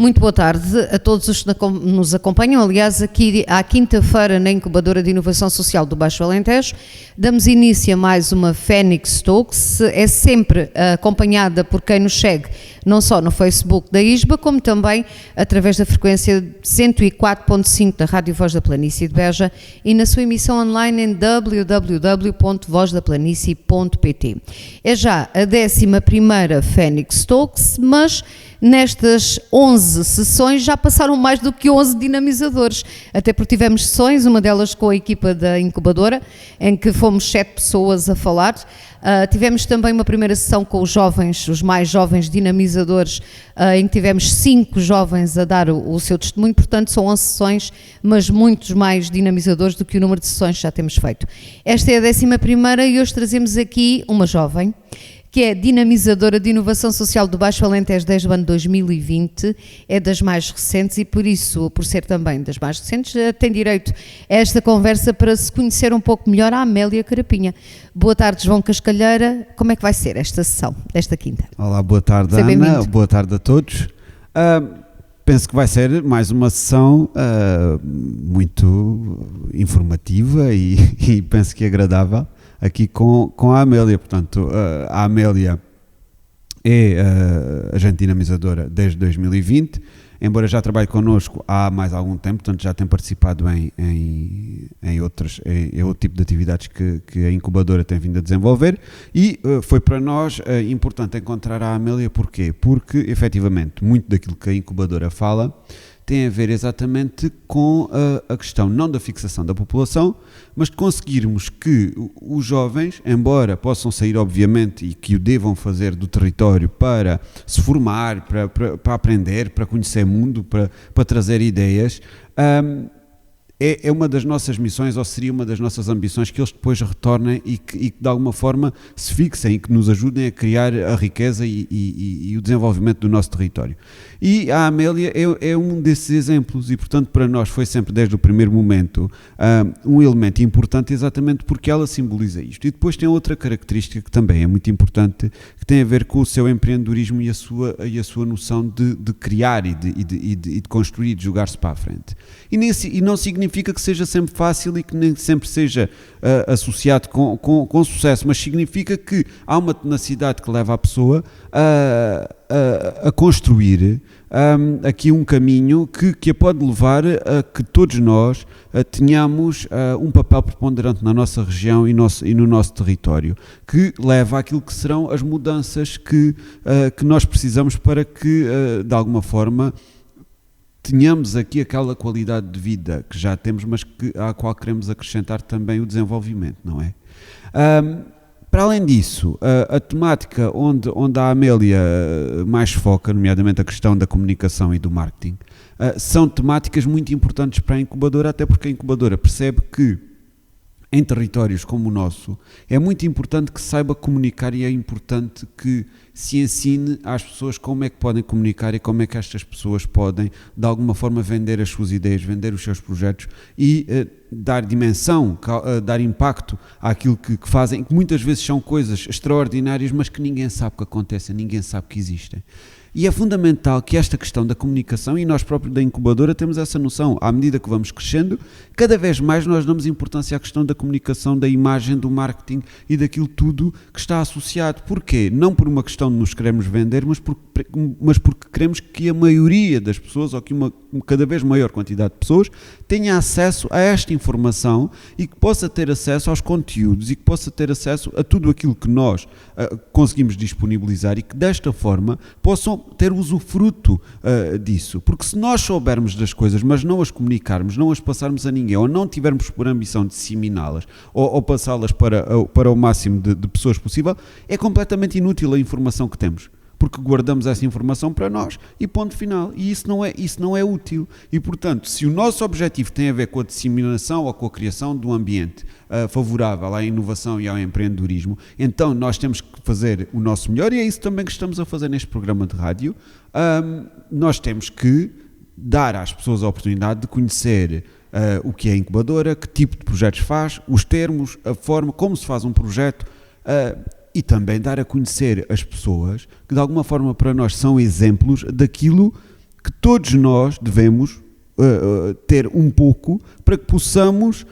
Muito boa tarde a todos os que nos acompanham. Aliás, aqui à quinta-feira, na Incubadora de Inovação Social do Baixo Alentejo, damos início a mais uma Phoenix Talks. É sempre acompanhada por quem nos segue, não só no Facebook da ISBA, como também através da frequência 104.5 da Rádio Voz da Planície de Beja e na sua emissão online em www.vozdaplanicie.pt. É já a 11ª Phoenix Talks, mas nestas 11 sessões já passaram mais do que 11 dinamizadores, até porque tivemos sessões, uma delas com a equipa da incubadora, em que fomos 7 pessoas a falar. Tivemos também uma primeira sessão com os jovens, os mais jovens dinamizadores, em que tivemos 5 jovens a dar o seu testemunho, portanto são 11 sessões, mas muitos mais dinamizadores do que o número de sessões que já temos feito. Esta é a 11ª e hoje trazemos aqui uma jovem, que é dinamizadora de inovação social do Baixo Alentejo desde o ano 2020, é das mais recentes e por isso, por ser também das mais recentes, tem direito a esta conversa para se conhecer um pouco melhor a Amélia Carapinha. Boa tarde, João Cascalheira. Como é que vai ser esta sessão, desta quinta? Olá, boa tarde, Ana. Boa tarde a todos. Penso que vai ser mais uma sessão muito informativa e penso que agradável aqui com a Amélia. Portanto, a Amélia é agente dinamizadora desde 2020, embora já trabalhe connosco há mais algum tempo, portanto já tem participado em outro tipo de atividades que a incubadora tem vindo a desenvolver e foi para nós importante encontrar a Amélia. Porquê? Porque efetivamente muito daquilo que a incubadora fala tem a ver exatamente com a questão não da fixação da população, mas de conseguirmos que os jovens, embora possam sair obviamente e que o devam fazer do território para se formar, para aprender, para conhecer o mundo, para trazer ideias, é uma das nossas missões, ou seria uma das nossas ambições, que eles depois retornem e que de alguma forma se fixem e que nos ajudem a criar a riqueza e o desenvolvimento do nosso território. E a Amélia é um desses exemplos e, portanto, para nós foi sempre desde o primeiro momento um elemento importante, exatamente porque ela simboliza isto. E depois tem outra característica que também é muito importante, que tem a ver com o seu empreendedorismo e a sua noção de criar e de construir, de jogar-se para a frente. E não significa que seja sempre fácil e que nem sempre seja associado com sucesso, mas significa que há uma tenacidade que leva a pessoa a construir aqui um caminho que a pode levar a que todos nós tenhamos um papel preponderante na nossa região e no nosso território, que leva àquilo que serão as mudanças que nós precisamos para que, de alguma forma, tenhamos aqui aquela qualidade de vida que já temos, mas à qual queremos acrescentar também o desenvolvimento, não é? Para além disso, a temática onde a Amélia mais foca, nomeadamente a questão da comunicação e do marketing, são temáticas muito importantes para a incubadora, até porque a incubadora percebe que em territórios como o nosso, é muito importante que se saiba comunicar e é importante que se ensine às pessoas como é que podem comunicar e como é que estas pessoas podem, de alguma forma, vender as suas ideias, vender os seus projetos e dar dimensão, dar impacto àquilo que fazem, que muitas vezes são coisas extraordinárias, mas que ninguém sabe que acontecem, ninguém sabe que existem. E é fundamental que esta questão da comunicação, e nós próprios da incubadora temos essa noção, à medida que vamos crescendo, cada vez mais nós damos importância à questão da comunicação, da imagem, do marketing e daquilo tudo que está associado. Porquê? Não por uma questão de nos queremos vender, mas porque queremos que a maioria das pessoas, ou que uma cada vez maior quantidade de pessoas, tenha acesso a esta informação e que possa ter acesso aos conteúdos e que possa ter acesso a tudo aquilo que nós conseguimos disponibilizar e que desta forma possam ter usufruto disso. Porque se nós soubermos das coisas, mas não as comunicarmos, não as passarmos a ninguém, ou não tivermos por ambição de disseminá-las, ou passá-las para o máximo de pessoas possível, é completamente inútil a informação que temos. Porque guardamos essa informação para nós e ponto final. E isso não é útil. E, portanto, se o nosso objetivo tem a ver com a disseminação ou com a criação de um ambiente favorável à inovação e ao empreendedorismo, então nós temos que fazer o nosso melhor, e é isso também que estamos a fazer neste programa de rádio. Nós temos que dar às pessoas a oportunidade de conhecer o que é a incubadora, que tipo de projetos faz, os termos, a forma, como se faz um projeto, e também dar a conhecer as pessoas que de alguma forma para nós são exemplos daquilo que todos nós devemos ter um pouco para que possamos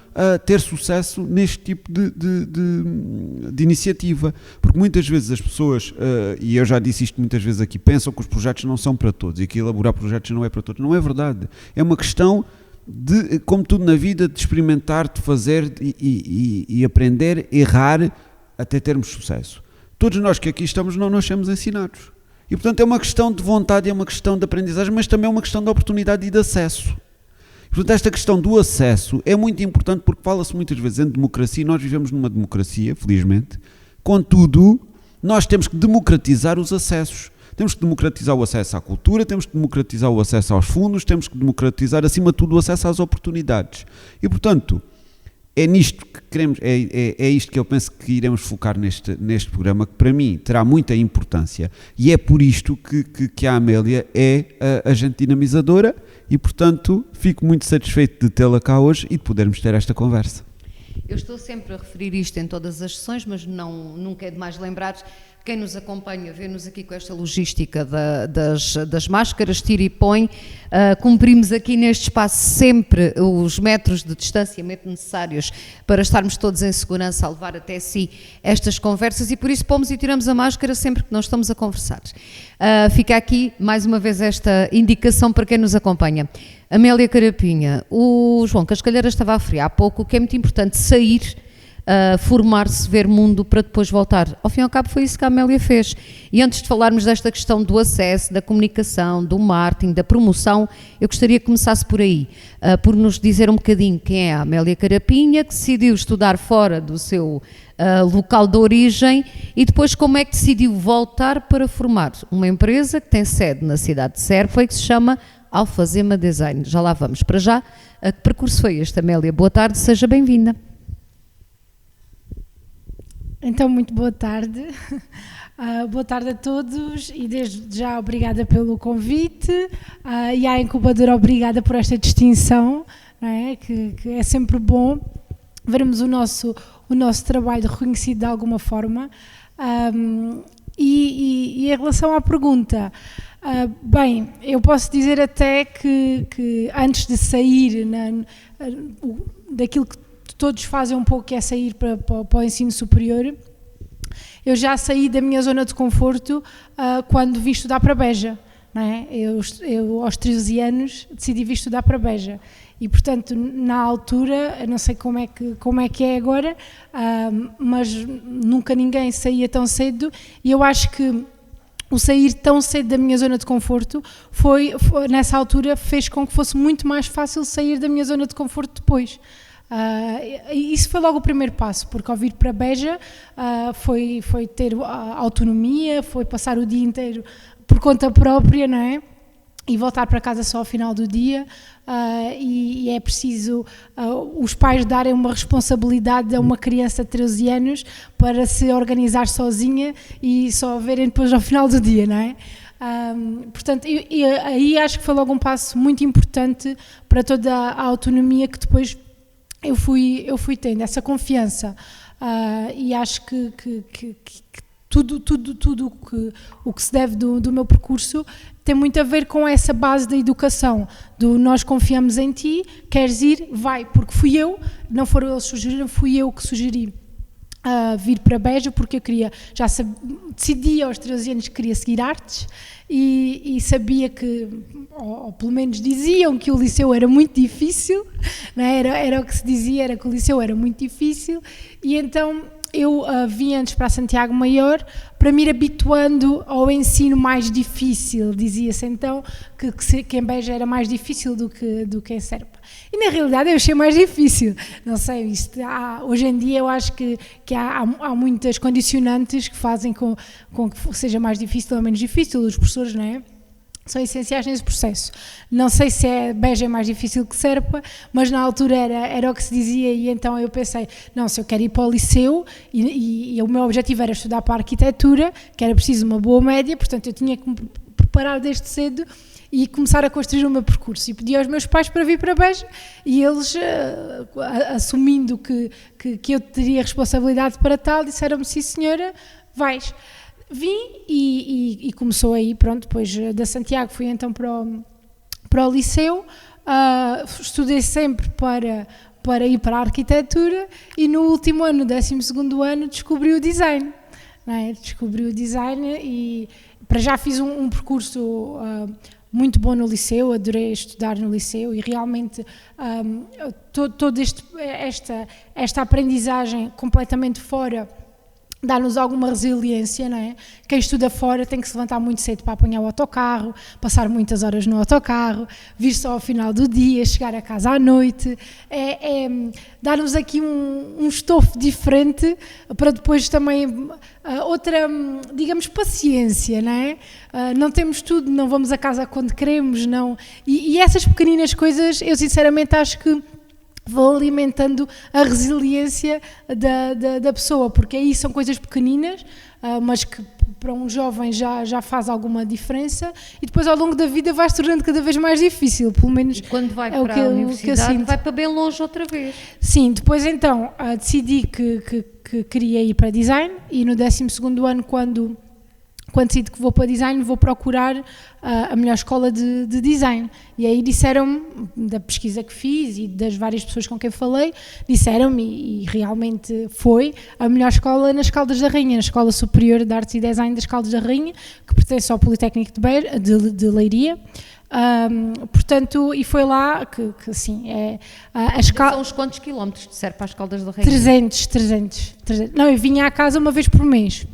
ter sucesso neste tipo de iniciativa, porque muitas vezes as pessoas, e eu já disse isto muitas vezes aqui, pensam que os projetos não são para todos e que elaborar projetos não é para todos. Não é verdade, é uma questão de, como tudo na vida, de experimentar, de fazer e aprender, errar até termos sucesso. Todos nós que aqui estamos não nascemos ensinados. E, portanto, é uma questão de vontade, é uma questão de aprendizagem, mas também é uma questão de oportunidade e de acesso. E, portanto, esta questão do acesso é muito importante porque fala-se muitas vezes em democracia e nós vivemos numa democracia, felizmente. Contudo, nós temos que democratizar os acessos. Temos que democratizar o acesso à cultura, temos que democratizar o acesso aos fundos, temos que democratizar, acima de tudo, o acesso às oportunidades. E, portanto, é nisto que queremos, é isto que eu penso que iremos focar neste programa, que para mim terá muita importância, e é por isto que a Amélia é a agente dinamizadora e, portanto, fico muito satisfeito de tê-la cá hoje e de podermos ter esta conversa. Eu estou sempre a referir isto em todas as sessões, mas nunca é demais lembrar. Quem nos acompanha, vê-nos aqui com esta logística das máscaras, tira e põe. Cumprimos aqui neste espaço sempre os metros de distanciamento necessários para estarmos todos em segurança a levar até si estas conversas e por isso pomos e tiramos a máscara sempre que nós estamos a conversar. Fica aqui mais uma vez esta indicação para quem nos acompanha. Amélia Carapinha, o João Cascalheira estava a referir há pouco que é muito importante sair, formar-se, ver mundo para depois voltar. Ao fim e ao cabo foi isso que a Amélia fez. E antes de falarmos desta questão do acesso, da comunicação, do marketing, da promoção, eu gostaria que começasse por aí, por nos dizer um bocadinho quem é a Amélia Carapinha, que decidiu estudar fora do seu local de origem e depois como é que decidiu voltar para formar uma empresa que tem sede na cidade de Serpa e que se chama Alfazema Design. Já lá vamos. Para já, que percurso foi este, Amélia? Boa tarde, seja bem-vinda. Então, muito boa tarde. Boa tarde a todos e desde já obrigada pelo convite e à incubadora obrigada por esta distinção, não é? Que é sempre bom vermos o nosso trabalho reconhecido de alguma forma. E em relação à pergunta, bem, eu posso dizer até que antes de sair daquilo que todos fazem um pouco, que é sair para o ensino superior, eu já saí da minha zona de conforto quando vim estudar para Beja. Não é? Eu aos 13 anos decidi vir estudar para Beja e portanto na altura, eu não sei como é que é agora, mas nunca ninguém saía tão cedo e eu acho que o sair tão cedo da minha zona de conforto foi nessa altura fez com que fosse muito mais fácil sair da minha zona de conforto depois. Isso foi logo o primeiro passo, porque ao vir para Beja foi ter autonomia, foi passar o dia inteiro por conta própria, não é? E voltar para casa só ao final do dia e é preciso os pais darem uma responsabilidade a uma criança de 13 anos para se organizar sozinha e só verem depois ao final do dia, não é? Portanto, aí acho que foi logo um passo muito importante para toda a autonomia que depois eu fui tendo, essa confiança e acho que tudo o que se deve do meu percurso tem muito a ver com essa base da educação, do nós confiamos em ti, queres ir, vai, porque fui eu, não foram eles que sugeriram, fui eu que sugeri vir para Beja, porque eu queria, decidi aos 13 anos que queria seguir artes e sabia que, ou pelo menos diziam que o liceu era muito difícil, não é? Era o que se dizia, era que o liceu era muito difícil e então eu vim antes para Santiago Maior para me ir habituando ao ensino mais difícil, dizia-se então que em Beja era mais difícil do que em Serpa. E na realidade eu achei mais difícil, não sei, hoje em dia eu acho que há muitas condicionantes que fazem com que seja mais difícil ou menos difícil, os professores, não é? São essenciais nesse processo. Não sei se Beja é mais difícil que Serpa, mas na altura era o que se dizia e então eu pensei, não, se eu quero ir para o liceu e o meu objetivo era estudar para a arquitetura, que era preciso uma boa média, portanto eu tinha que me preparar desde cedo e começar a construir o meu percurso. E pedi aos meus pais para vir para Beja e eles, assumindo que eu teria responsabilidade para tal, disseram-me, sim senhora, vais. Vim e começou aí, pronto, depois da Santiago fui então para para o liceu, estudei sempre para ir para a arquitetura e no último ano, no 12º ano, descobri o design. Não é? Descobri o design e para já fiz um percurso muito bom no liceu, adorei estudar no liceu e realmente toda esta aprendizagem completamente fora dá-nos alguma resiliência, não é? Quem estuda fora tem que se levantar muito cedo para apanhar o autocarro, passar muitas horas no autocarro, vir só ao final do dia, chegar a casa à noite, dar-nos aqui um estofo diferente para depois também outra, digamos, paciência, não é? Não temos tudo, não vamos a casa quando queremos, não. E essas pequeninas coisas, eu sinceramente acho que vão alimentando a resiliência da pessoa, porque aí são coisas pequeninas, mas que para um jovem já faz alguma diferença e depois ao longo da vida vai se tornando cada vez mais difícil, pelo menos e quando vai para a universidade vai para bem longe outra vez. Sim, depois então decidi que queria ir para design e no 12º ano quando decido que vou para design, vou procurar a melhor escola de design. E aí disseram-me, da pesquisa que fiz e das várias pessoas com quem falei, disseram-me, e realmente foi, a melhor escola nas Caldas da Rainha, na Escola Superior de Artes e Design das Caldas da Rainha, que pertence ao Politécnico de Leiria. Portanto, e foi lá que assim, são uns quantos quilómetros de Serpa às Caldas da Rainha? 300. Não, eu vinha à casa uma vez por mês.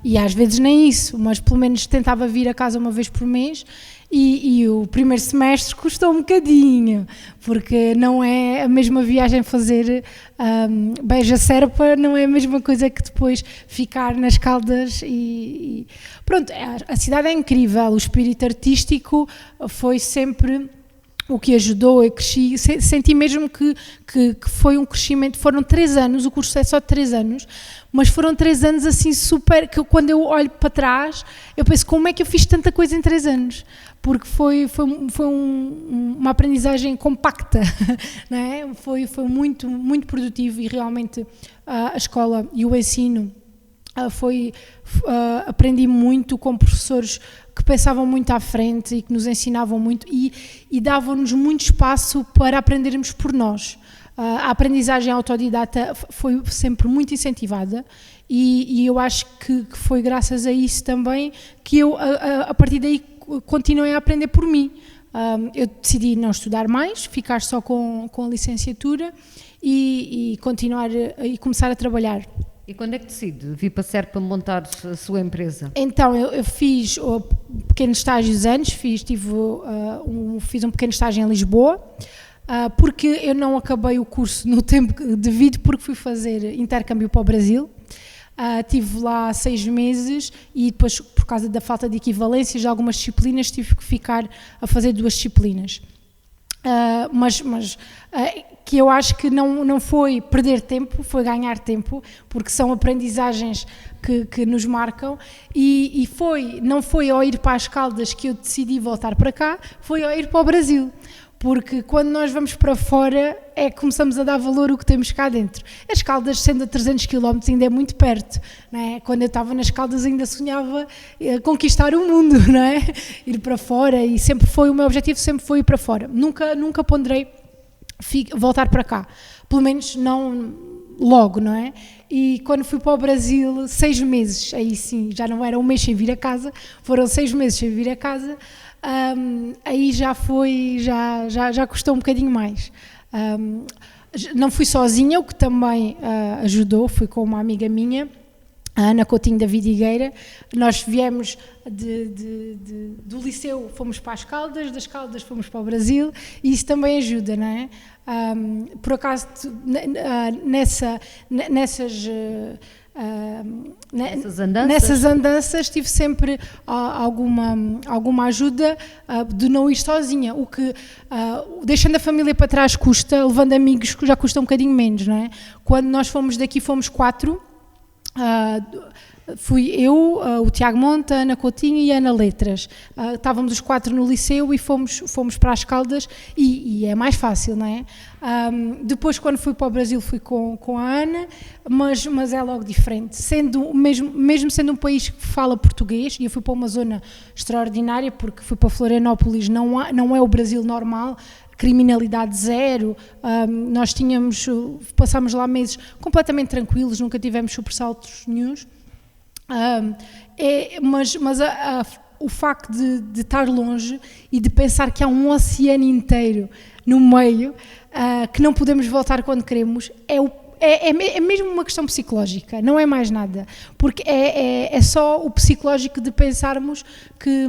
E às vezes nem isso, mas pelo menos tentava vir a casa uma vez por mês e o primeiro semestre custou um bocadinho, porque não é a mesma viagem fazer Beja-Serpa, não é a mesma coisa que depois ficar nas Caldas e pronto, a cidade é incrível, o espírito artístico foi sempre o que ajudou, eu cresci, senti mesmo que foi um crescimento, foram 3 anos, o curso é só de 3 anos, mas foram 3 anos assim super, que quando eu olho para trás, eu penso, como é que eu fiz tanta coisa em 3 anos? Porque foi uma aprendizagem compacta, não é? Foi muito, muito produtivo e realmente a escola e o ensino aprendi muito com professores que pensavam muito à frente e que nos ensinavam muito e davam-nos muito espaço para aprendermos por nós. A aprendizagem autodidata foi sempre muito incentivada e eu acho que foi graças a isso também que eu, a partir daí, continuei a aprender por mim. Eu decidi não estudar mais, ficar só com a licenciatura e continuar e começar a trabalhar. E quando é que decide vir para Serpa montar a sua empresa? Então, eu fiz pequenos estágios antes, fiz um pequeno estágio em Lisboa, porque eu não acabei o curso no tempo devido, porque fui fazer intercâmbio para o Brasil. Estive lá 6 meses e depois, por causa da falta de equivalências de algumas disciplinas, tive que ficar a fazer 2 disciplinas. Mas que eu acho que não foi perder tempo, foi ganhar tempo, porque são aprendizagens que nos marcam e não foi ao ir para as Caldas que eu decidi voltar para cá, foi ao ir para o Brasil. Porque quando nós vamos para fora é que começamos a dar valor ao que temos cá dentro. As Caldas, sendo a 300 km, ainda é muito perto, não é? Quando eu estava nas Caldas ainda sonhava conquistar o mundo, não é? Ir para fora e sempre foi, o meu objetivo sempre foi ir para fora. Nunca ponderei voltar para cá, pelo menos não logo, não é? E quando fui para o Brasil, 6 meses, aí sim, já não era um mês sem vir a casa, foram 6 meses sem vir a casa. Aí já custou um bocadinho mais. Não fui sozinha, o que também ajudou, fui com uma amiga minha, a Ana Coutinho da Vidigueira. Nós viemos do liceu, fomos para as Caldas, das Caldas fomos para o Brasil e isso também ajuda, não é? Por acaso, nessas andanças tive sempre alguma ajuda de não ir sozinha, o que deixando a família para trás custa, levando amigos já custa um bocadinho menos, não é? Quando nós fomos daqui fomos 4, Fui eu, o Tiago Monta, a Ana Coutinho e a Ana Letras. Estávamos os 4 no liceu e fomos para as Caldas e é mais fácil, não é? Depois, quando fui para o Brasil, fui com a Ana, mas é logo diferente. Mesmo sendo um país que fala português, e eu fui para uma zona extraordinária, porque fui para Florianópolis, não é o Brasil normal, criminalidade zero, nós passámos lá meses completamente tranquilos, nunca tivemos sobressaltos nenhuns. Mas o facto de estar longe e de pensar que há um oceano inteiro no meio, que não podemos voltar quando queremos, é mesmo uma questão psicológica, não é mais nada, porque é só o psicológico de pensarmos que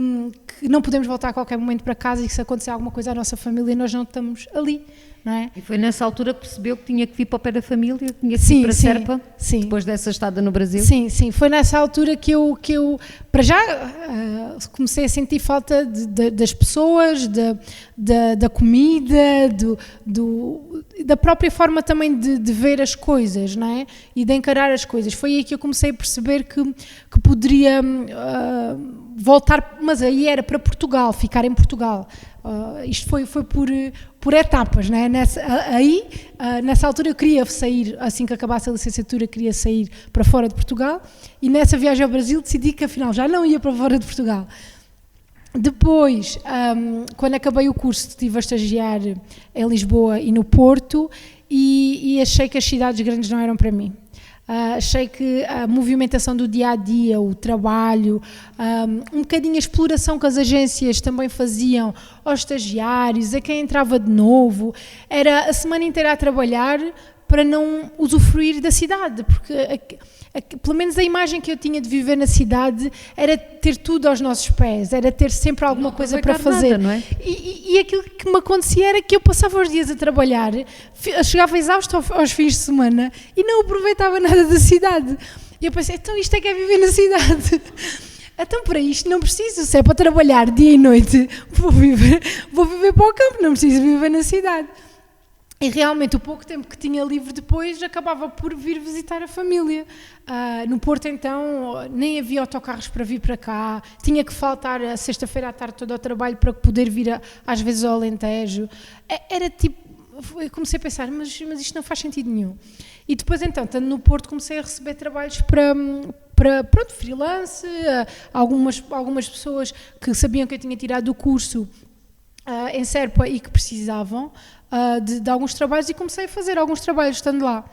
não podemos voltar a qualquer momento para casa e que se acontecer alguma coisa à nossa família nós não estamos ali. Não é? E foi nessa altura que percebeu que tinha que vir para o pé da família, que tinha que ir para Serpa, depois dessa estada no Brasil? Sim, foi nessa altura que eu para já, comecei a sentir falta das pessoas, da comida, da própria forma também de ver as coisas, não é? E de encarar as coisas. Foi aí que eu comecei a perceber que poderia voltar, mas aí era para Portugal, ficar em Portugal. Isto foi por etapas, né? Nessa altura eu queria sair, assim que acabasse a licenciatura, queria sair para fora de Portugal, e nessa viagem ao Brasil decidi que afinal já não ia para fora de Portugal. Depois, quando acabei o curso, estive a estagiar em Lisboa e no Porto, e achei que as cidades grandes não eram para mim. Achei que a movimentação do dia-a-dia, o trabalho, um bocadinho a exploração que as agências também faziam aos estagiários, a quem entrava de novo, era a semana inteira a trabalhar para não usufruir da cidade, porque pelo menos a imagem que eu tinha de viver na cidade era ter tudo aos nossos pés, era ter sempre alguma coisa para fazer. Nada, não é? E aquilo que me acontecia era que eu passava os dias a trabalhar, chegava exausto aos fins de semana e não aproveitava nada da cidade. E eu pensei, então isto é que é viver na cidade. Então para isto não preciso, se é para trabalhar dia e noite, vou viver para o campo, não preciso viver na cidade. E realmente o pouco tempo que tinha livre depois acabava por vir visitar a família. No Porto então nem havia autocarros para vir para cá, tinha que faltar a sexta-feira à tarde todo ao trabalho para poder vir às vezes ao Alentejo. Era tipo, eu comecei a pensar, mas isto não faz sentido nenhum. E depois então, estando no Porto, comecei a receber trabalhos para freelance, algumas pessoas que sabiam que eu tinha tirado o curso em Serpa e que precisavam de alguns trabalhos, e comecei a fazer alguns trabalhos estando lá.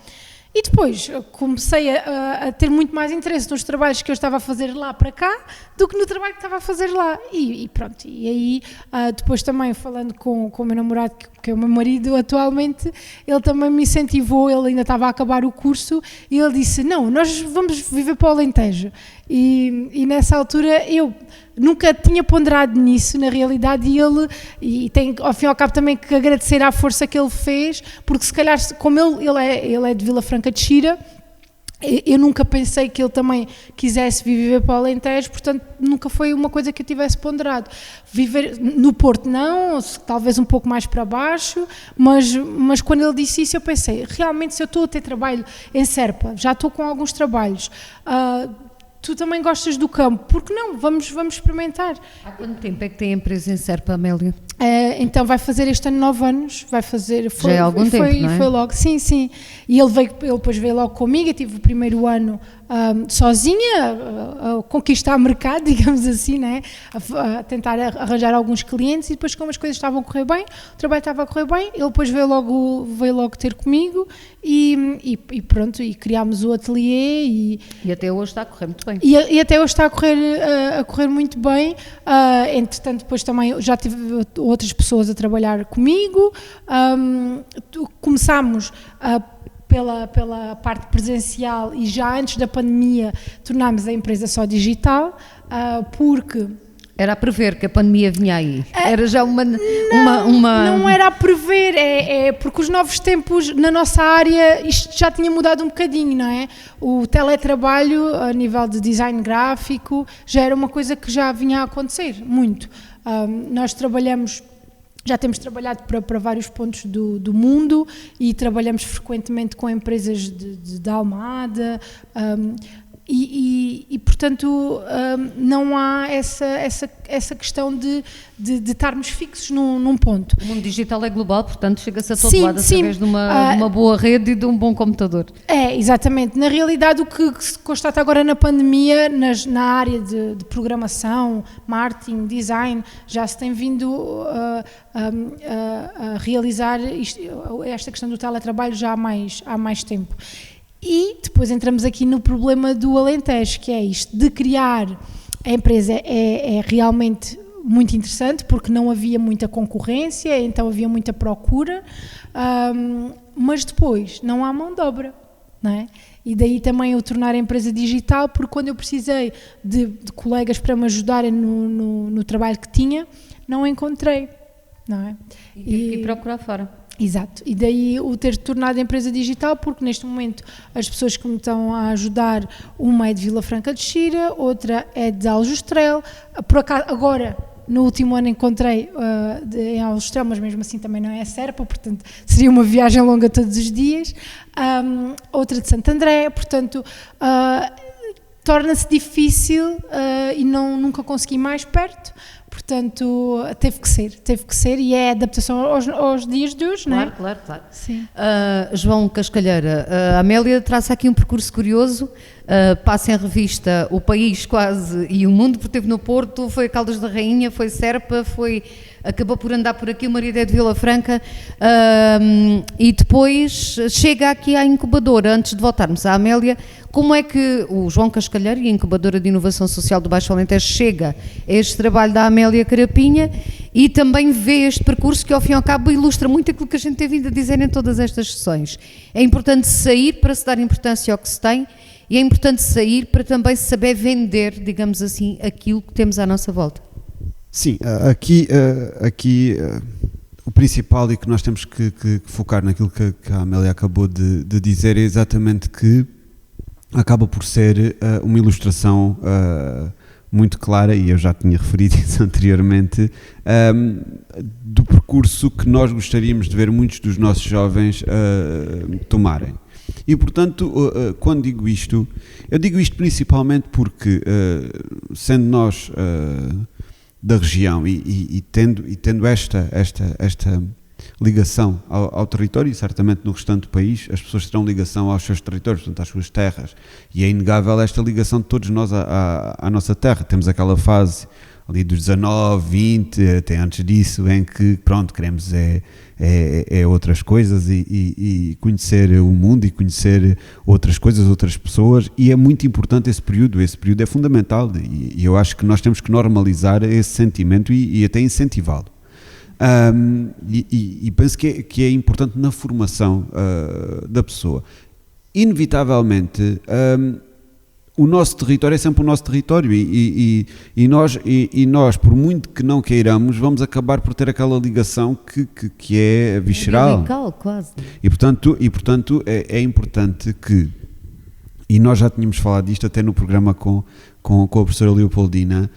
E depois comecei a ter muito mais interesse nos trabalhos que eu estava a fazer lá para cá do que no trabalho que estava a fazer lá. E pronto, e aí depois também falando com o meu namorado, que é o meu marido atualmente, ele também me incentivou, ele ainda estava a acabar o curso, e ele disse, não, nós vamos viver para o Alentejo. E nessa altura eu nunca tinha ponderado nisso, na realidade, e tem ao fim e ao cabo também que agradecer à força que ele fez, porque se calhar, como ele é de Vila Franca de Xira, eu nunca pensei que ele também quisesse viver para o Alentejo, portanto nunca foi uma coisa que eu tivesse ponderado. Viver no Porto não, talvez um pouco mais para baixo, mas quando ele disse isso eu pensei, realmente se eu estou a ter trabalho em Serpa, já estou com alguns trabalhos, tu também gostas do campo, porque não? Vamos experimentar. Há quanto tempo é que tem a empresa em Serpa, Amélia? Então vai fazer este ano 9 anos, vai fazer... Já é algum tempo, não é? Foi logo, sim. E ele depois veio logo comigo, eu tive o primeiro ano sozinha, a conquistar mercado, digamos assim, né? A tentar arranjar alguns clientes, e depois como as coisas estavam a correr bem, o trabalho estava a correr bem, ele depois veio logo ter comigo e pronto, e criámos o ateliê e até hoje está a correr muito bem. E até hoje está a correr muito bem. Entretanto, depois também já tive outras pessoas a trabalhar comigo. Começámos pela parte presencial, e já antes da pandemia tornámos a empresa só digital, porque... Era a prever que a pandemia vinha aí? Era já uma... Não era a prever, porque os novos tempos na nossa área, isto já tinha mudado um bocadinho, não é? O teletrabalho, a nível de design gráfico, já era uma coisa que já vinha a acontecer, muito. Nós trabalhamos Já temos trabalhado para vários pontos do mundo e trabalhamos frequentemente com empresas de Almada, portanto, não há essa questão de estarmos fixos num ponto. O mundo digital é global, portanto chega-se a todo lado através de uma boa rede e de um bom computador. Exatamente. Na realidade, o que se constata agora na pandemia, na área de programação, marketing, design, já se tem vindo a realizar esta questão do teletrabalho já há mais tempo. E depois entramos aqui no problema do Alentejo, que é isto, de criar a empresa é realmente muito interessante, porque não havia muita concorrência, então havia muita procura, mas depois não há mão de obra, não é? E daí também eu tornar a empresa digital, porque quando eu precisei de colegas para me ajudarem no trabalho que tinha, não encontrei, não é? E tive que ir procurar fora. Exato, e daí o ter tornado a empresa digital, porque neste momento as pessoas que me estão a ajudar, uma é de Vila Franca de Xira, outra é de Aljustrel, por acaso agora no último ano encontrei em Aljustrel, mas mesmo assim também não é a Serpa, portanto seria uma viagem longa todos os dias, outra de Santo André, portanto torna-se difícil e nunca consegui mais perto. Portanto, teve que ser e é adaptação aos dias de hoje, não é? Claro. Sim. João Cascalheira, a Amélia traça aqui um percurso curioso, passa em revista o país quase e o mundo, porque esteve no Porto, foi a Caldas da Rainha, foi Serpa, acabou por andar por aqui, o marido é de Vila Franca, e depois chega aqui à incubadora. Antes de voltarmos à Amélia, como é que o João Cascalheiro e a incubadora de inovação social do Baixo Alentejo chega a este trabalho da Amélia Carapinha e também vê este percurso que ao fim e ao cabo ilustra muito aquilo que a gente tem vindo a dizer em todas estas sessões. É importante sair para se dar importância ao que se tem e é importante sair para também saber vender, digamos assim, aquilo que temos à nossa volta. Sim, aqui o principal e que nós temos que focar naquilo que a Amélia acabou de dizer é exatamente que acaba por ser uma ilustração muito clara, e eu já tinha referido isso anteriormente, do percurso que nós gostaríamos de ver muitos dos nossos jovens tomarem. E, portanto, quando digo isto, eu digo isto principalmente porque, sendo nós da região e tendo esta ligação ao território, e certamente no restante do país as pessoas terão ligação aos seus territórios, portanto às suas terras, e é inegável esta ligação de todos nós à nossa terra. Temos aquela fase ali dos 19, 20, até antes disso, em que pronto, queremos outras coisas e conhecer o mundo e conhecer outras coisas, outras pessoas, e é muito importante esse período é fundamental, e eu acho que nós temos que normalizar esse sentimento e até incentivá-lo. E penso que é importante na formação da pessoa. Inevitavelmente, o nosso território é sempre o nosso território e nós, por muito que não queiramos, vamos acabar por ter aquela ligação que é visceral. Radical, quase. E portanto é importante que, e nós já tínhamos falado disto até no programa com a professora Leopoldina,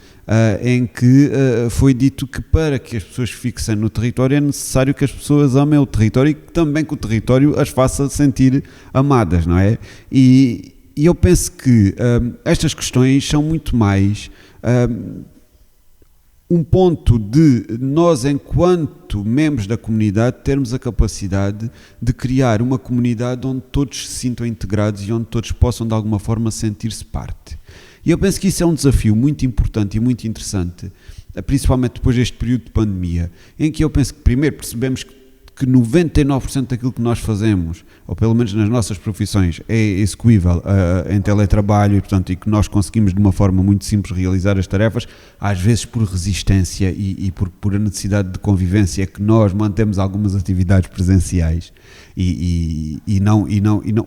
em que foi dito que para que as pessoas fixem no território é necessário que as pessoas amem o território e que também que o território as faça sentir amadas, não é? E eu penso que estas questões são muito mais um ponto de nós, enquanto membros da comunidade, termos a capacidade de criar uma comunidade onde todos se sintam integrados e onde todos possam de alguma forma sentir-se parte. E eu penso que isso é um desafio muito importante e muito interessante, principalmente depois deste período de pandemia, em que eu penso que primeiro percebemos que 99% daquilo que nós fazemos, ou pelo menos nas nossas profissões, é execuível em teletrabalho e que nós conseguimos de uma forma muito simples realizar as tarefas, às vezes por resistência e por a necessidade de convivência é que nós mantemos algumas atividades presenciais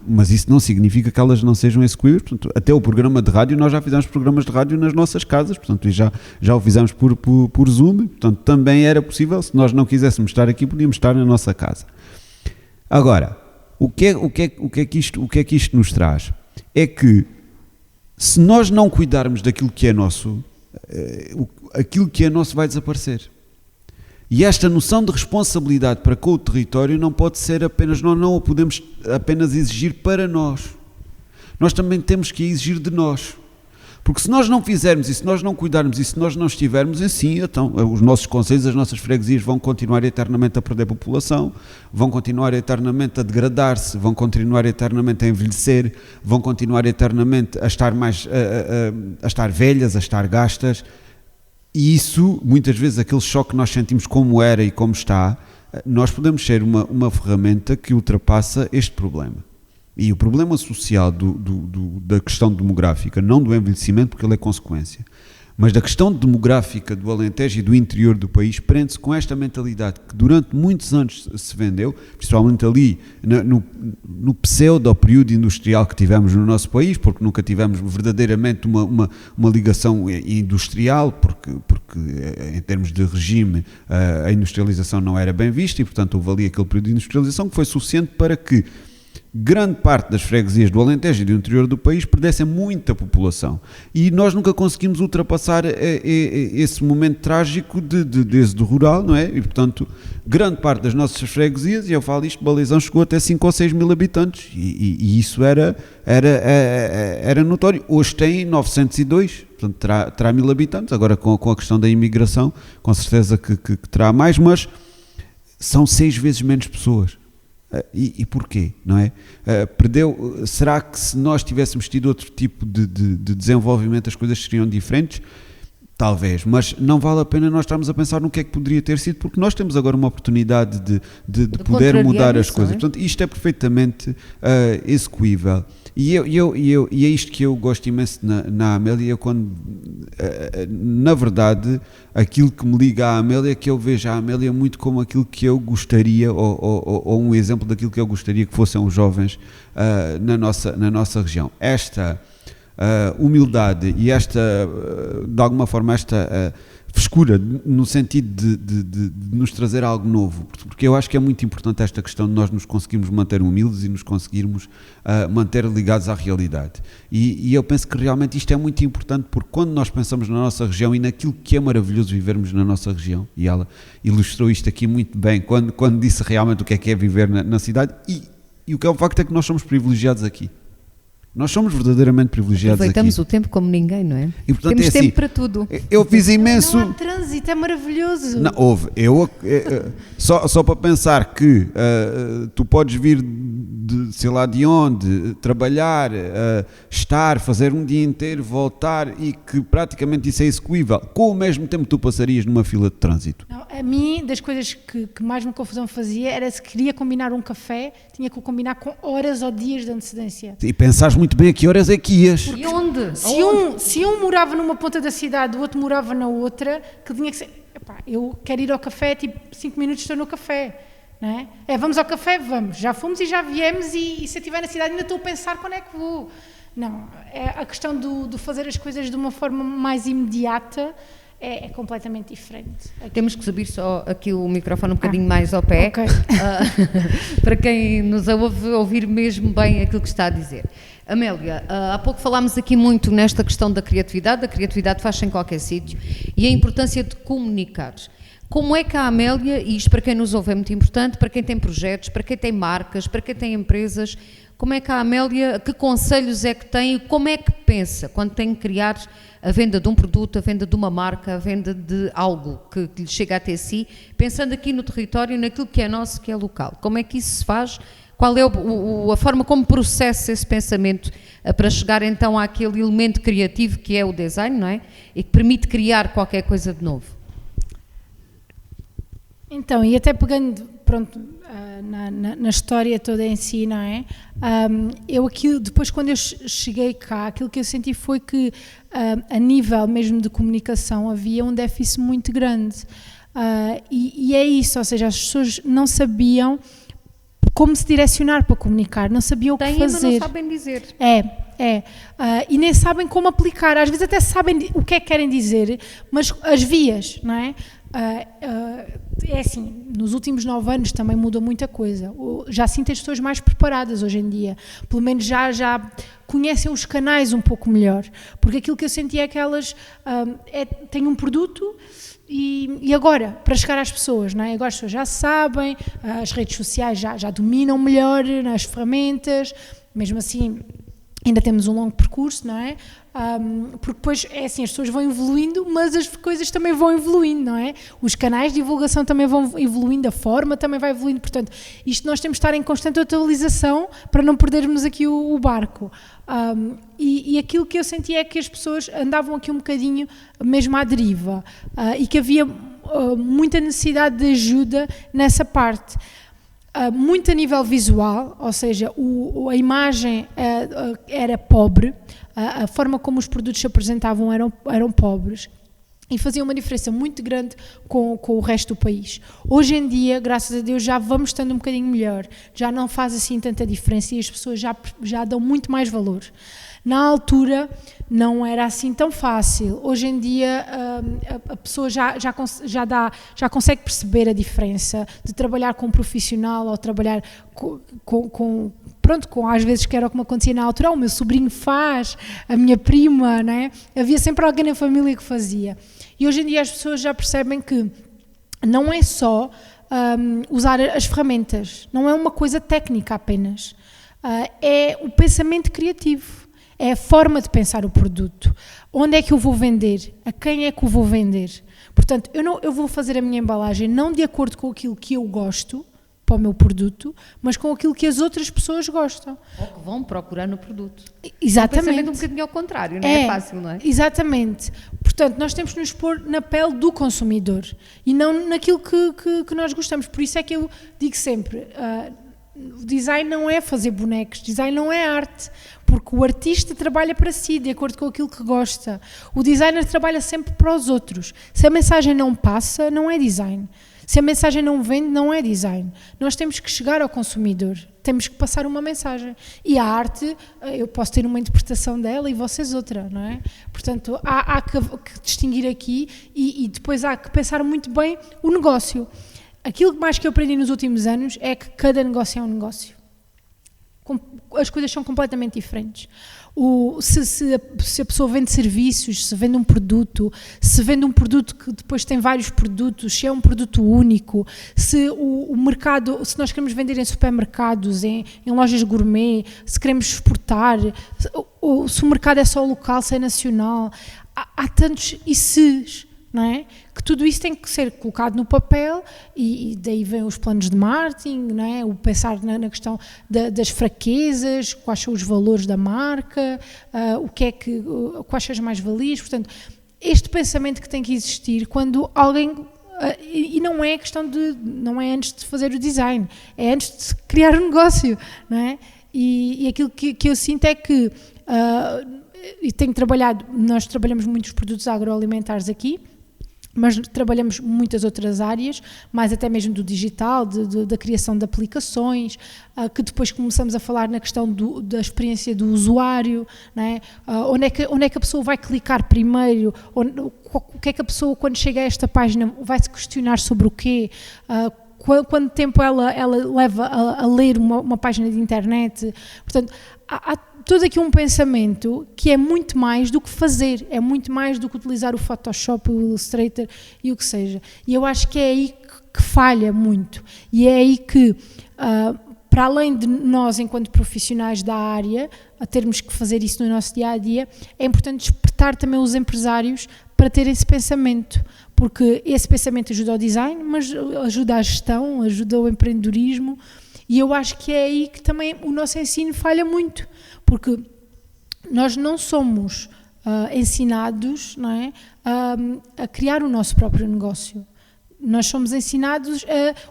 mas isso não significa que elas não sejam execuíveis. Portanto, até o programa de rádio, nós já fizemos programas de rádio nas nossas casas, portanto, e já o fizemos por Zoom, portanto também era possível, se nós não quiséssemos estar aqui, podíamos estar na nossa casa. Agora, o que é que isto nos traz? É que se nós não cuidarmos daquilo que é nosso, aquilo que é nosso vai desaparecer. E esta noção de responsabilidade para com o território não pode ser apenas, nós não a podemos apenas exigir para nós. Nós também temos que exigir de nós. Porque se nós não fizermos e se nós não cuidarmos e se nós não estivermos assim, então os nossos concelhos, as nossas freguesias vão continuar eternamente a perder população, vão continuar eternamente a degradar-se, vão continuar eternamente a envelhecer, vão continuar eternamente a estar a estar velhas, a estar gastas. E isso, muitas vezes, aquele choque que nós sentimos como era e como está, nós podemos ser uma ferramenta que ultrapassa este problema. E o problema social da questão demográfica, não do envelhecimento, porque ele é consequência, mas da questão demográfica do Alentejo e do interior do país, prende-se com esta mentalidade que durante muitos anos se vendeu, principalmente ali no pseudo-período industrial que tivemos no nosso país, porque nunca tivemos verdadeiramente uma ligação industrial, porque em termos de regime a industrialização não era bem vista e, portanto, houve ali aquele período de industrialização que foi suficiente para que grande parte das freguesias do Alentejo e do interior do país perdessem muita população e nós nunca conseguimos ultrapassar esse momento trágico desde o rural, não é? E portanto, grande parte das nossas freguesias, e eu falo isto, Balizão chegou até 5 ou 6 mil habitantes e isso era notório. Hoje tem 902, portanto terá 1000 habitantes, agora com a questão da imigração, com certeza que terá mais, mas são 6 vezes menos pessoas. E porquê, não é? Será que se nós tivéssemos tido outro tipo de desenvolvimento as coisas seriam diferentes? Talvez, mas não vale a pena nós estarmos a pensar no que é que poderia ter sido, porque nós temos agora uma oportunidade de poder mudar as coisas. Portanto, isto é perfeitamente execuível. E é isto que eu gosto imenso na Amélia, na verdade, aquilo que me liga à Amélia é que eu vejo a Amélia muito como aquilo que eu gostaria, ou um exemplo daquilo que eu gostaria que fossem os jovens na nossa região. Esta humildade e de alguma forma, esta frescura, no sentido de nos trazer algo novo, porque eu acho que é muito importante esta questão de nós nos conseguirmos manter humildes e nos conseguirmos manter ligados à realidade. E eu penso que realmente isto é muito importante, porque quando nós pensamos na nossa região e naquilo que é maravilhoso vivermos na nossa região, e ela ilustrou isto aqui muito bem, quando disse realmente o que é viver na cidade, e o que é o facto é que nós somos privilegiados aqui. Nós somos verdadeiramente privilegiados aqui. Aproveitamos o tempo como ninguém, não é? E, portanto, temos tempo assim, para tudo. Eu fiz imenso... Não há trânsito, é maravilhoso. Não, houve. Só para pensar que tu podes vir de sei lá de onde, trabalhar, estar, fazer um dia inteiro, voltar e que praticamente isso é execuível. Com o mesmo tempo que tu passarias numa fila de trânsito. Não, a mim, das coisas que mais me confusão fazia era se queria combinar um café, tinha que o combinar com horas ou dias de antecedência. E pensares muito bem a que horas é que ias. E onde? Se um morava numa ponta da cidade, o outro morava na outra, que tinha que ser... Epá, eu quero ir ao café, tipo 5 minutos estou no café. Não é? Vamos ao café? Vamos. Já fomos e já viemos e se eu estiver na cidade ainda estou a pensar quando é que vou. Não, a questão de fazer as coisas de uma forma mais imediata é completamente diferente. Temos que subir só aqui o microfone um bocadinho mais ao pé, okay. Para quem nos ouve ouvir mesmo bem aquilo que está a dizer. Amélia, há pouco falámos aqui muito nesta questão da criatividade faz-se em qualquer sítio, e a importância de comunicar. Como é que a Amélia, e isto para quem nos ouve é muito importante, para quem tem projetos, para quem tem marcas, para quem tem empresas, como é que a Amélia, que conselhos é que tem e como é que pensa quando tem que criar a venda de um produto, a venda de uma marca, a venda de algo que lhe chega até si, pensando aqui no território, naquilo que é nosso, que é local. Como é que isso se faz? Qual é a forma como processa esse pensamento para chegar então àquele elemento criativo que é o design, não é? E que permite criar qualquer coisa de novo? Então, e até pegando, pronto, na história toda em si, não é? Depois quando eu cheguei cá, aquilo que eu senti foi que a nível mesmo de comunicação havia um déficit muito grande. E é isso, ou seja, as pessoas não sabiam como se direcionar para comunicar, não sabiam o que fazer. Mas não sabem dizer. E nem sabem como aplicar, às vezes até sabem o que é que querem dizer, mas as vias, não é? É assim, nos últimos 9 anos também muda muita coisa, já sinto as pessoas mais preparadas hoje em dia, pelo menos já conhecem os canais um pouco melhor, porque aquilo que eu senti é que elas têm um produto e agora, para chegar às pessoas, não é? Agora as pessoas já sabem, as redes sociais já dominam melhor as ferramentas, mesmo assim ainda temos um longo percurso, não é? Porque depois é assim, as pessoas vão evoluindo, mas as coisas também vão evoluindo, não é? Os canais de divulgação também vão evoluindo, a forma também vai evoluindo, portanto, isto nós temos de estar em constante atualização para não perdermos aqui o barco. E aquilo que eu senti é que as pessoas andavam aqui um bocadinho mesmo à deriva e que havia muita necessidade de ajuda nessa parte. Muito a nível visual, ou seja, a imagem era pobre, a forma como os produtos se apresentavam eram pobres e faziam uma diferença muito grande com o resto do país. Hoje em dia, graças a Deus, já vamos estando um bocadinho melhor, já não faz assim tanta diferença e as pessoas já dão muito mais valor. Na altura não era assim tão fácil. Hoje em dia a pessoa já consegue perceber a diferença de trabalhar com um profissional ou trabalhar com às vezes que era o que me acontecia na altura, o meu sobrinho faz, a minha prima, não é? Havia sempre alguém na família que fazia. E hoje em dia as pessoas já percebem que não é só usar as ferramentas, não é uma coisa técnica apenas, é o pensamento criativo. É a forma de pensar o produto. Onde é que eu vou vender? A quem é que o vou vender? Portanto, eu vou fazer a minha embalagem não de acordo com aquilo que eu gosto para o meu produto, mas com aquilo que as outras pessoas gostam. Ou que vão procurar no produto. Exatamente. Um pensamento um bocadinho ao contrário, não é fácil, não é? Exatamente. Portanto, nós temos que nos pôr na pele do consumidor e não naquilo que nós gostamos. Por isso é que eu digo sempre, o design não é fazer bonecos, design não é arte, porque o artista trabalha para si, de acordo com aquilo que gosta. O designer trabalha sempre para os outros. Se a mensagem não passa, não é design. Se a mensagem não vende, não é design. Nós temos que chegar ao consumidor, temos que passar uma mensagem. E a arte, eu posso ter uma interpretação dela e vocês outra, não é? Portanto, há que distinguir aqui e depois há que pensar muito bem o negócio. Aquilo mais que eu aprendi nos últimos anos é que cada negócio é um negócio. As coisas são completamente diferentes. Se a pessoa vende serviços, se vende um produto, se vende um produto que depois tem vários produtos, se é um produto único, se o mercado, se nós queremos vender em supermercados, em lojas gourmet, se queremos exportar, se o mercado é só local, se é nacional, há tantos ICs, não é? Que tudo isso tem que ser colocado no papel e daí vêm os planos de marketing, não é? O pensar na questão das fraquezas, quais são os valores da marca, quais são as mais-valias. Portanto, este pensamento que tem que existir quando alguém... E não é questão não é antes de fazer o design, é antes de criar um negócio, não é? E aquilo que eu sinto é que e tenho trabalhado, nós trabalhamos muitos produtos agroalimentares aqui, mas trabalhamos muitas outras áreas, mais até mesmo do digital, da criação de aplicações, que depois começamos a falar na questão da experiência do usuário, não é? Onde é que a pessoa vai clicar primeiro, o que é que a pessoa quando chega a esta página vai se questionar sobre o quê, quanto tempo ela leva a ler uma página de internet. Portanto, há todo aqui um pensamento que é muito mais do que fazer, é muito mais do que utilizar o Photoshop, o Illustrator e o que seja. E eu acho que é aí que falha muito. E é aí que, para além de nós, enquanto profissionais da área, a termos que fazer isso no nosso dia-a-dia, é importante despertar também os empresários para terem esse pensamento, porque esse pensamento ajuda ao design, mas ajuda à gestão, ajuda ao empreendedorismo, e eu acho que é aí que também o nosso ensino falha muito, porque nós não somos ensinados, não é, a criar o nosso próprio negócio. Nós somos ensinados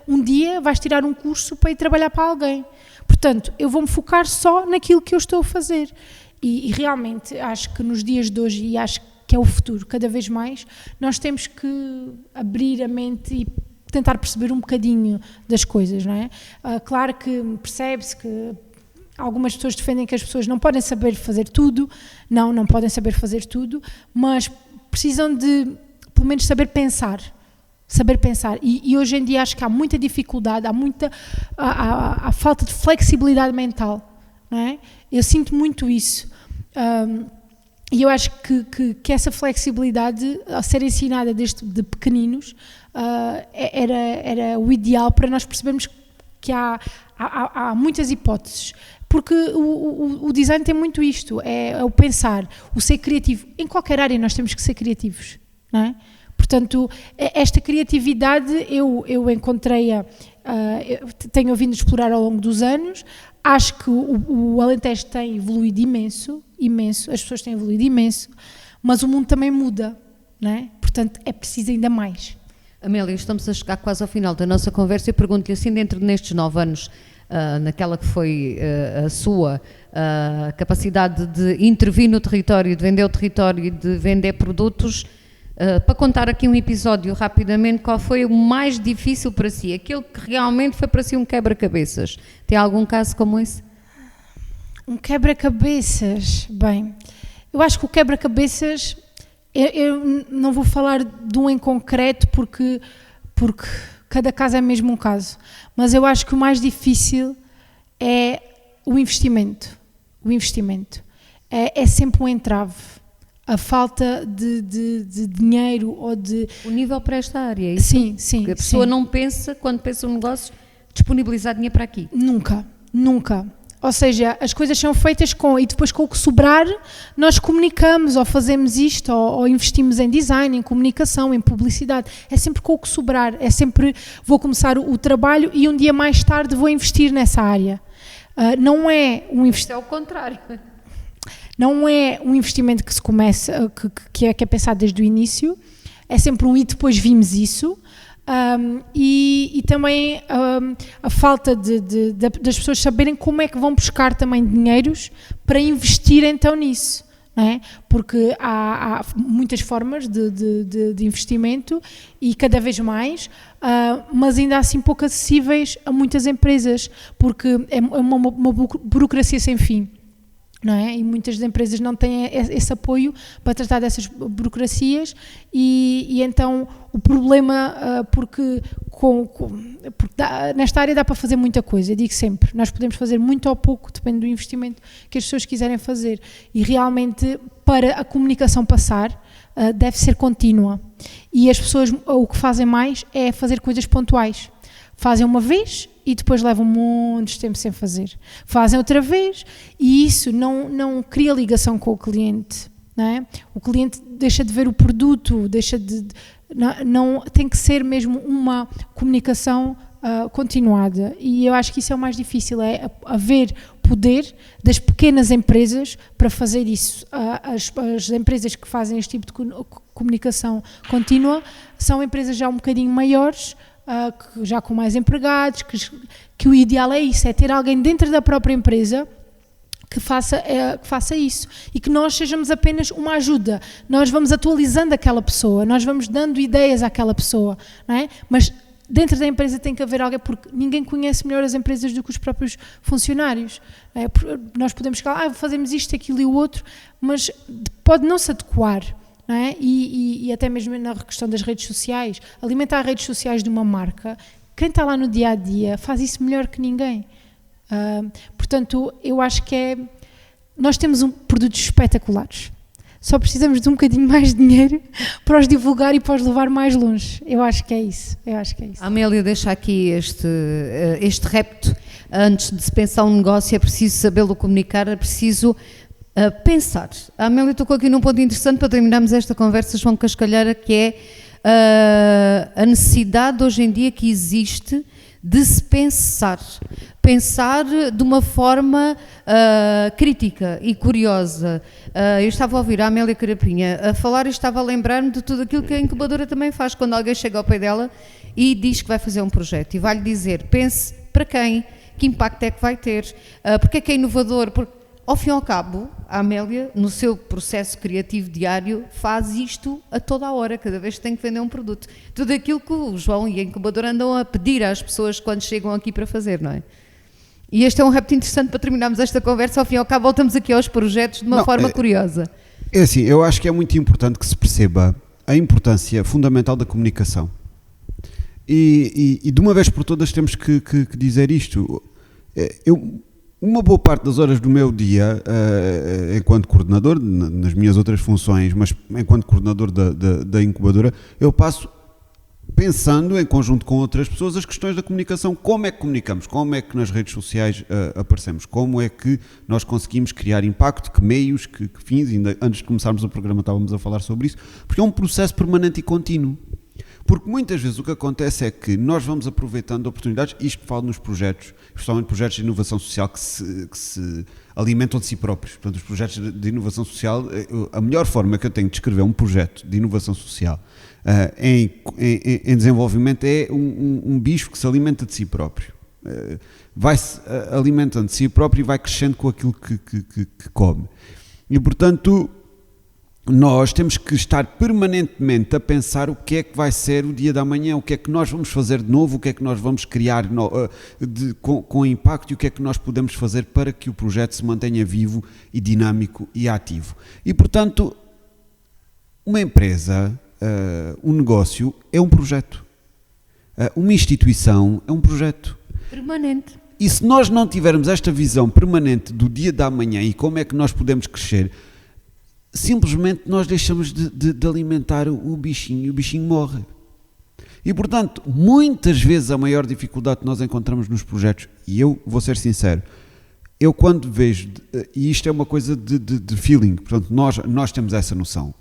um dia vais tirar um curso para ir trabalhar para alguém. Portanto, eu vou-me focar só naquilo que eu estou a fazer. E realmente acho que nos dias de hoje, e acho que é o futuro, cada vez mais, nós temos que abrir a mente e tentar perceber um bocadinho das coisas, não é? Claro que percebe-se que algumas pessoas defendem que as pessoas não podem saber fazer tudo, não podem saber fazer tudo, mas precisam de, pelo menos, saber pensar. E hoje em dia acho que há muita dificuldade, há falta de flexibilidade mental não é? Eu sinto muito isso. E eu acho que essa flexibilidade, a ser ensinada de pequeninos, era o ideal para nós percebermos que há muitas hipóteses. Porque o design tem muito isto, é o pensar, o ser criativo. Em qualquer área nós temos que ser criativos, não é? Portanto, esta criatividade eu encontrei-a, tenho vindo a explorar ao longo dos anos. Acho que o Alentejo tem evoluído imenso, as pessoas têm evoluído imenso, mas o mundo também muda, não é? Portanto, é preciso ainda mais. Amélia, estamos a chegar quase ao final da nossa conversa e pergunto-lhe assim, dentro destes 9 anos, naquela que foi a sua capacidade de intervir no território, de vender o território e de vender produtos, para contar aqui um episódio rapidamente, qual foi o mais difícil para si? Aquele que realmente foi para si um quebra-cabeças. Tem algum caso como esse? Um quebra-cabeças? Bem, eu acho que o quebra-cabeças, eu não vou falar de um em concreto porque cada caso é mesmo um caso, mas eu acho que o mais difícil é o investimento. O investimento é sempre um entrave. A falta de dinheiro ou de... O nível para esta área, é isso? Sim. Porque a pessoa não pensa, quando pensa um negócio, disponibilizar dinheiro para aqui. Nunca. Ou seja, as coisas são feitas e depois com o que sobrar, nós comunicamos, ou fazemos isto, ou investimos em design, em comunicação, em publicidade. É sempre com o que sobrar, é sempre vou começar o trabalho e um dia mais tarde vou investir nessa área. Não é um investimento... É o contrário. Não é um investimento que se começa, que é pensado desde o início, é sempre um e depois vimos isso, e também a falta das pessoas saberem como é que vão buscar também dinheiros para investir então nisso, não é? Porque há muitas formas de investimento e cada vez mais, mas ainda assim pouco acessíveis a muitas empresas, porque é uma burocracia sem fim. Não é? E muitas das empresas não têm esse apoio para tratar dessas burocracias e então o problema, porque nesta área dá para fazer muita coisa, eu digo sempre, nós podemos fazer muito ou pouco, depende do investimento que as pessoas quiserem fazer, e realmente para a comunicação passar deve ser contínua, e as pessoas o que fazem mais é fazer coisas pontuais. Fazem uma vez e depois levam muitos tempo sem fazer. Fazem outra vez e isso não cria ligação com o cliente, não é? O cliente deixa de ver o produto, não tem que ser mesmo uma comunicação continuada, e eu acho que isso é o mais difícil, é haver poder das pequenas empresas para fazer isso. As empresas que fazem este tipo de comunicação contínua são empresas já um bocadinho maiores, já com mais empregados, que o ideal é isso, é ter alguém dentro da própria empresa que faça isso, e que nós sejamos apenas uma ajuda. Nós vamos atualizando aquela pessoa, nós vamos dando ideias àquela pessoa, não é? Mas dentro da empresa tem que haver alguém, porque ninguém conhece melhor as empresas do que os próprios funcionários. Nós podemos falar, fazemos isto, aquilo e o outro, mas pode não se adequar. Não é? E até mesmo na questão das redes sociais, alimentar as redes sociais de uma marca, quem está lá no dia a dia faz isso melhor que ninguém. Portanto, eu acho que nós temos produtos espetaculares, só precisamos de um bocadinho mais de dinheiro para os divulgar e para os levar mais longe. Eu acho que é isso. A Amélia deixa aqui este repto. Antes de se pensar um negócio é preciso sabê-lo comunicar, é preciso pensar. A Amélia tocou aqui num ponto interessante para terminarmos esta conversa, João Cascalheira, que é a necessidade hoje em dia que existe de se pensar de uma forma crítica e curiosa. Eu estava a ouvir a Amélia Carapinha a falar e estava a lembrar-me de tudo aquilo que a incubadora também faz, quando alguém chega ao pé dela e diz que vai fazer um projeto e vai-lhe dizer, pense para quem, que impacto é que vai ter, porque é que é inovador, porque ao fim e ao cabo, a Amélia, no seu processo criativo diário, faz isto a toda a hora, cada vez que tem que vender um produto. Tudo aquilo que o João e a incubadora andam a pedir às pessoas quando chegam aqui para fazer, não é? E este é um repto interessante para terminarmos esta conversa. Ao fim e ao cabo, voltamos aqui aos projetos de uma forma curiosa. É assim, eu acho que é muito importante que se perceba a importância fundamental da comunicação. E de uma vez por todas temos que dizer isto. uma boa parte das horas do meu dia, enquanto coordenador, nas minhas outras funções, mas enquanto coordenador da incubadora, eu passo pensando em conjunto com outras pessoas as questões da comunicação, como é que comunicamos, como é que nas redes sociais aparecemos, como é que nós conseguimos criar impacto, que meios, que fins, ainda antes de começarmos o programa estávamos a falar sobre isso, porque é um processo permanente e contínuo. Porque muitas vezes o que acontece é que nós vamos aproveitando oportunidades, isto falo nos projetos, especialmente projetos de inovação social que se alimentam de si próprios. Portanto, os projetos de inovação social, a melhor forma que eu tenho de descrever um projeto de inovação social em desenvolvimento é um bicho que se alimenta de si próprio. Vai-se alimentando de si próprio e vai crescendo com aquilo que come. E, portanto, nós temos que estar permanentemente a pensar o que é que vai ser o dia da manhã, o que é que nós vamos fazer de novo, o que é que nós vamos criar com impacto e o que é que nós podemos fazer para que o projeto se mantenha vivo e dinâmico e ativo. E, portanto, uma empresa, um negócio é um projeto. Uma instituição é um projeto. Permanente. E se nós não tivermos esta visão permanente do dia da manhã e como é que nós podemos crescer, simplesmente nós deixamos de alimentar o bichinho e o bichinho morre. E, portanto, muitas vezes a maior dificuldade que nós encontramos nos projetos, e eu vou ser sincero, eu quando vejo, e isto é uma coisa de feeling, portanto nós temos essa noção,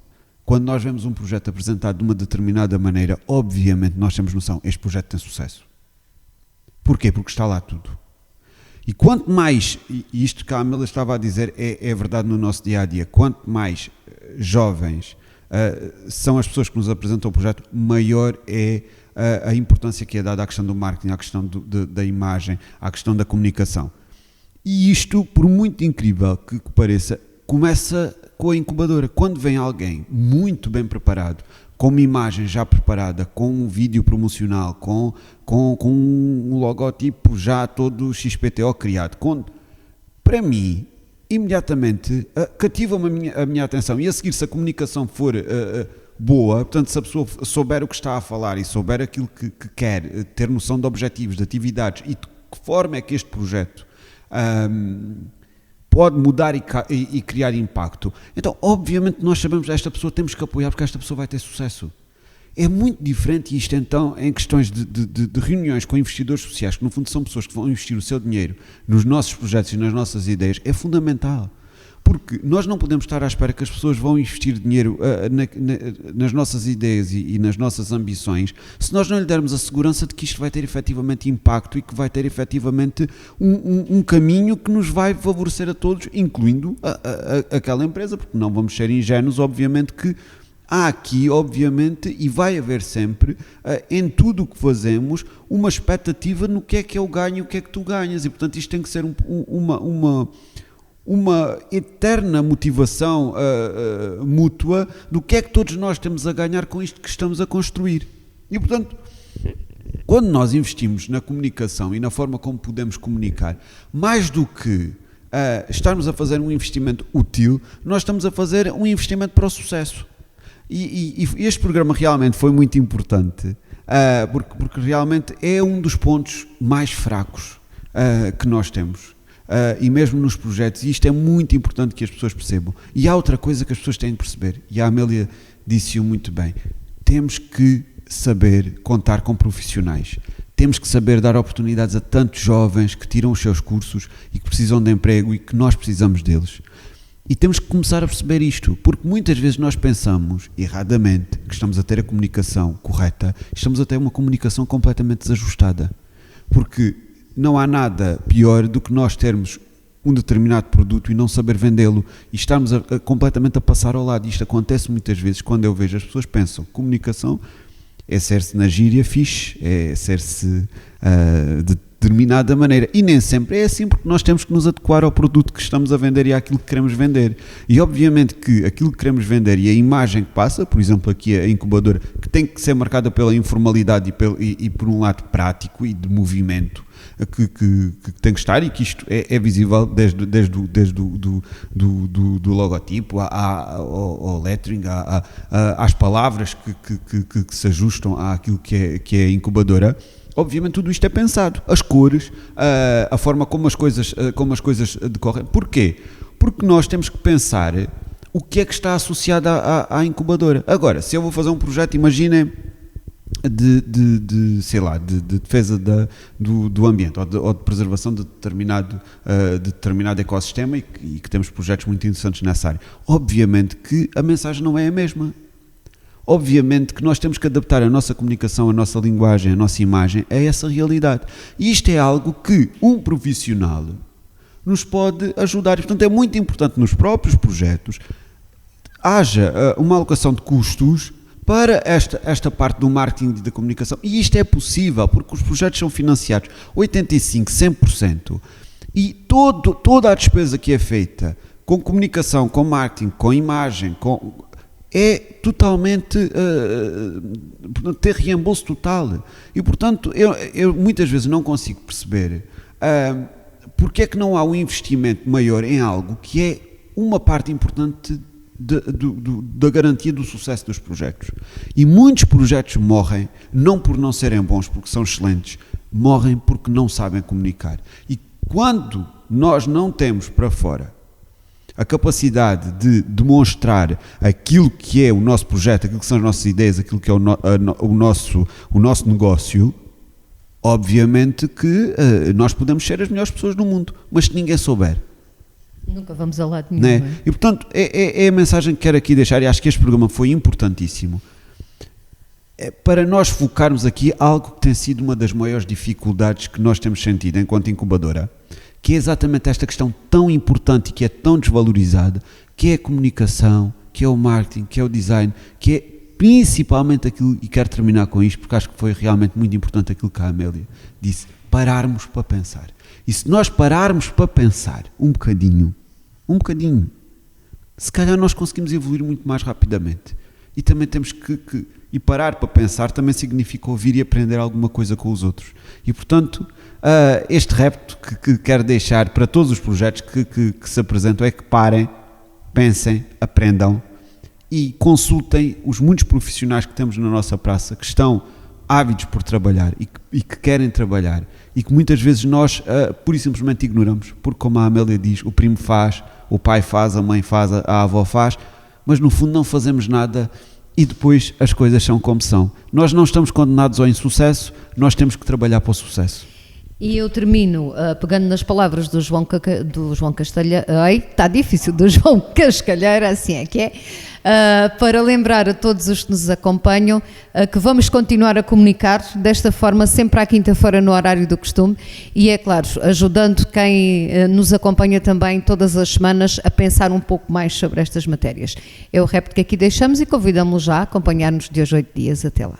quando nós vemos um projeto apresentado de uma determinada maneira, obviamente nós temos noção, este projeto tem sucesso. Porquê? Porque está lá tudo. E quanto mais, e isto que a Amélia estava a dizer é verdade no nosso dia-a-dia, quanto mais jovens são as pessoas que nos apresentam o projeto, maior é a importância que é dada à questão do marketing, à questão da imagem, à questão da comunicação. E isto, por muito incrível que pareça, começa com a incubadora. Quando vem alguém muito bem preparado, com uma imagem já preparada, com um vídeo promocional, com um logotipo já todo XPTO criado, para mim, imediatamente, cativa-me a minha atenção. E a seguir, se a comunicação for boa, portanto, se a pessoa souber o que está a falar e souber aquilo que quer, ter noção de objetivos, de atividades e de que forma é que este projeto pode mudar e criar impacto. Então, obviamente, nós sabemos que esta pessoa temos que apoiar porque esta pessoa vai ter sucesso. É muito diferente isto, então, em questões de reuniões com investidores sociais, que no fundo são pessoas que vão investir o seu dinheiro nos nossos projetos e nas nossas ideias, é fundamental. Porque nós não podemos estar à espera que as pessoas vão investir dinheiro nas nossas ideias e nas nossas ambições, se nós não lhe dermos a segurança de que isto vai ter efetivamente impacto e que vai ter efetivamente um caminho que nos vai favorecer a todos, incluindo aquela empresa, porque não vamos ser ingênuos, obviamente que há aqui, obviamente, e vai haver sempre, em tudo o que fazemos, uma expectativa no que é o ganho e o que é que tu ganhas, e portanto isto tem que ser uma eterna motivação mútua do que é que todos nós temos a ganhar com isto que estamos a construir. E, portanto, quando nós investimos na comunicação e na forma como podemos comunicar, mais do que estarmos a fazer um investimento útil, nós estamos a fazer um investimento para o sucesso. E este programa realmente foi muito importante, porque realmente é um dos pontos mais fracos que nós temos. E mesmo nos projetos, e isto é muito importante que as pessoas percebam. E há outra coisa que as pessoas têm de perceber, e a Amélia disse-o muito bem: temos que saber contar com profissionais, temos que saber dar oportunidades a tantos jovens que tiram os seus cursos e que precisam de emprego e que nós precisamos deles. E temos que começar a perceber isto, porque muitas vezes nós pensamos, erradamente, que estamos a ter a comunicação correta, estamos a ter uma comunicação completamente desajustada, porque não há nada pior do que nós termos um determinado produto e não saber vendê-lo e estarmos completamente a passar ao lado. Isto acontece muitas vezes quando eu vejo as pessoas pensam comunicação é ser-se na gíria fixe, é ser-se de determinada maneira, e nem sempre é assim, porque nós temos que nos adequar ao produto que estamos a vender e àquilo que queremos vender, e obviamente que aquilo que queremos vender e a imagem que passa, por exemplo aqui a incubadora, que tem que ser marcada pela informalidade e por um lado prático e de movimento, que tem que estar, e que isto é visível desde do logotipo ao lettering, às palavras que se ajustam àquilo que é a incubadora. obviamente tudo isto é pensado, as cores, a forma como as coisas decorrem. Porquê? Porque nós temos que pensar o que é que está associado à incubadora. Agora, se eu vou fazer um projeto, imaginem, de defesa do ambiente ou de preservação de determinado ecossistema e que temos projetos muito interessantes nessa área. Obviamente que a mensagem não é a mesma. Obviamente que nós temos que adaptar a nossa comunicação, a nossa linguagem, a nossa imagem a essa realidade. E isto é algo que um profissional nos pode ajudar. E, portanto, é muito importante nos próprios projetos haja uma alocação de custos para esta parte do marketing e da comunicação. E isto é possível, porque os projetos são financiados 85%, 100%. E toda a despesa que é feita com comunicação, com marketing, com imagem, é totalmente ter reembolso total. E, portanto, eu muitas vezes não consigo perceber porque é que não há um investimento maior em algo que é uma parte importante da garantia do sucesso dos projetos. E muitos projetos morrem não por não serem bons, porque são excelentes, morrem porque não sabem comunicar. E quando nós não temos para fora a capacidade de demonstrar aquilo que é o nosso projeto, aquilo que são as nossas ideias, aquilo que é o nosso negócio, obviamente que nós podemos ser as melhores pessoas do mundo, mas se ninguém souber, nunca vamos a lado nenhum. Não é? E, portanto, é a mensagem que quero aqui deixar, e acho que este programa foi importantíssimo, para nós focarmos aqui algo que tem sido uma das maiores dificuldades que nós temos sentido enquanto incubadora, que é exatamente esta questão tão importante e que é tão desvalorizada, que é a comunicação, que é o marketing, que é o design, que é principalmente aquilo, e quero terminar com isto, porque acho que foi realmente muito importante aquilo que a Amélia disse, pararmos para pensar. E se nós pararmos para pensar um bocadinho, se calhar nós conseguimos evoluir muito mais rapidamente. E também temos e parar para pensar também significa ouvir e aprender alguma coisa com os outros. E, portanto, este repto que quero deixar para todos os projetos que se apresentam é que parem, pensem, aprendam e consultem os muitos profissionais que temos na nossa praça, que estão ávidos por trabalhar e que querem trabalhar e que muitas vezes nós pura e simplesmente ignoramos, porque, como a Amélia diz, o primo faz, o pai faz, a mãe faz, a avó faz, mas no fundo não fazemos nada e depois as coisas são como são. Nós não estamos condenados ao insucesso, nós temos que trabalhar para o sucesso. E eu termino pegando nas palavras do João Castalheira, está difícil, do João Cascalheira, assim é que é, para lembrar a todos os que nos acompanham que vamos continuar a comunicar desta forma sempre à quinta-feira no horário do costume e, é claro, ajudando quem nos acompanha também todas as semanas a pensar um pouco mais sobre estas matérias. É o repto que aqui deixamos e convidamos-los já a acompanhar-nos de hoje 8 dias. Até lá.